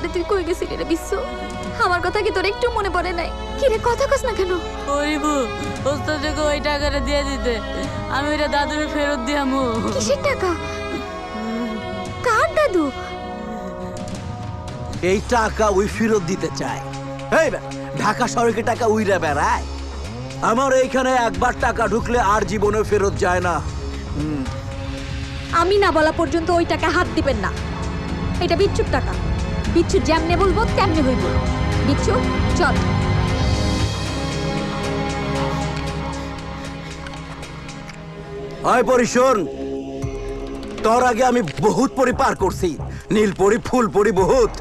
রাতে তুই কই গেছিলি রে বিশ্ব? আমার কথা কি তোর একটু মনে পড়ে নাই? কি রে কথা কস না কেন? ওইবু ওস্তাদকে ওই টাকাটা দিয়ে দিতে, আমি ওইটা দাদুরে ফেরত দিয়ামু। কিসের টাকা? কার দাদু? এই টাকা ওই ফেরত দিতে চায়। এই ঢাকা শহরে টাকা উইরা বেড়ায়? আমার এইখানে একবার টাকা ঢুকলে আর জীবনে ফেরত যায় না। আমি না বলা পর্যন্ত ওই টাকা হাত দিবেন না। এটা বিচ্ছুর টাকা। বিচ্ছু যেমনে বলবো তেমনে হইব। বিচ্ছু চল। আয় পরি শোন, তোর আগে আমি বহুত পরি পার করছি, নীল পরি ফুল পরি বহুত।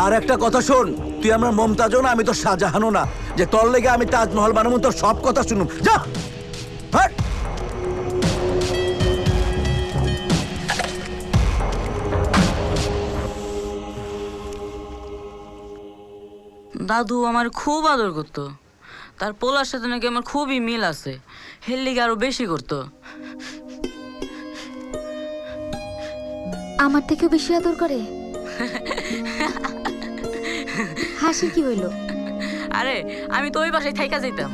আর একটা কথা শোন, তুই আমার মমতাজও না, আমি তো শাহজাহানও না যে তোর লেগে আমি তাজমহল বানাবো তোর সব কথা শুনুম। যা হাট। দাদু আমার খুব আদর করতো, তার পোলার সাথে নাকি আমার খুবই মিল আছে, হের লিগে আরো বেশি করতো। আমার থেকেও বেশি আদর করে? হাসি কি হইল? আরে আমি তো ওই বাসায় থাইকা যাইতাম।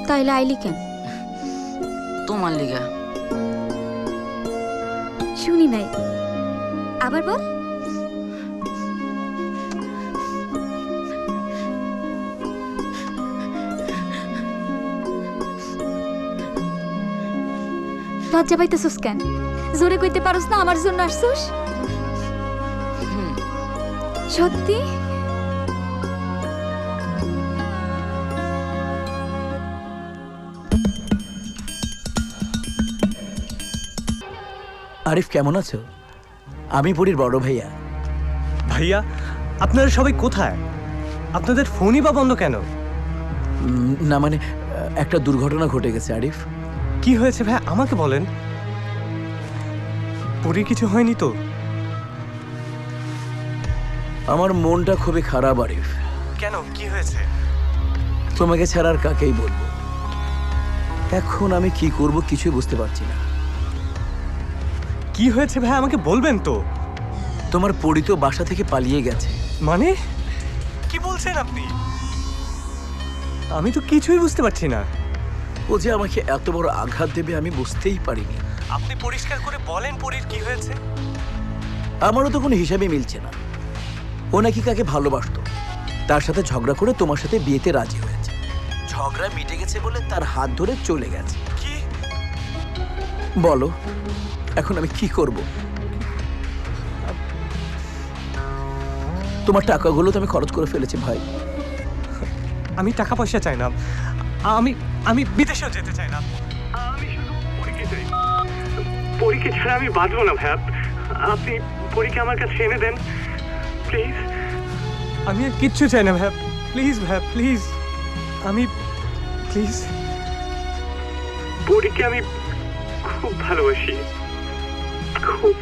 তাইলে আইলি কেন? তোমার লিগা। শুনি নাই, আবার বল। লজ্জা পাইতেছস কেন? জোরে কইতে পারস না আমার জন্য আসছস? সত্যি? আরিফ কেমন আছো? আমি পরির বড় ভাইয়া। ভাইয়া, আপনারা সবাই কোথায়? আপনাদের ফোনই বা বন্ধ কেন? না মানে একটা দুর্ঘটনা ঘটে গেছে আরিফ। কি হয়েছে ভাই, আমাকে বলেন। পরীর কিছু হয়নি তো? আমার মনটা খুবই খারাপ আরিফ। কেন, কি হয়েছে? তোমাকে ছাড়া আর কাকেই বলবো? এখন আমি কি করব কিছুই বুঝতে পারছি না। কি হয়েছে ভাই, আমাকে বলবেন তো? তোমার পরি তো বাসা থেকে পালিয়ে গেছে। মানে কি বলছেন আপনি? আমি তো কিছুই বুঝতে পারছি না। ও যে আমাকে এত বড় আঘাত দেবে আমি বুঝতেই পারিনি। আপনি পরিষ্কার করে বলেন পরীর কি হয়েছে। আমারও তো কোনো হিসাবে মিলছে না। ও নাকি কাকে ভালোবাসতো, তার সাথে ঝগড়া করে তোমার সাথে বিয়েতে রাজি হয়েছে। ঝগড়া মিটে গেছে বলে তার হাত ধরে চলে গেছে। কি বলো এখন আমি কি করব? তোমার টাকাগুলো তো আমি খরচ করে ফেলেছি ভাই। আমি টাকা পয়সা চাই না, আমি আমি বিদেশেও যেতে চাই না। আমি শুধু পরীকে চাই। পরীকে ছাড়া আমি বাঁচবো না ভাই। আপনি পরীকে আমার কাছে এনে দেন প্লিজ। আমি আর কিচ্ছু চাই না ভাই, প্লিজ ভাই প্লিজ। আমি প্লিজ, পরীকে আমি খুব ভালোবাসি, খুব।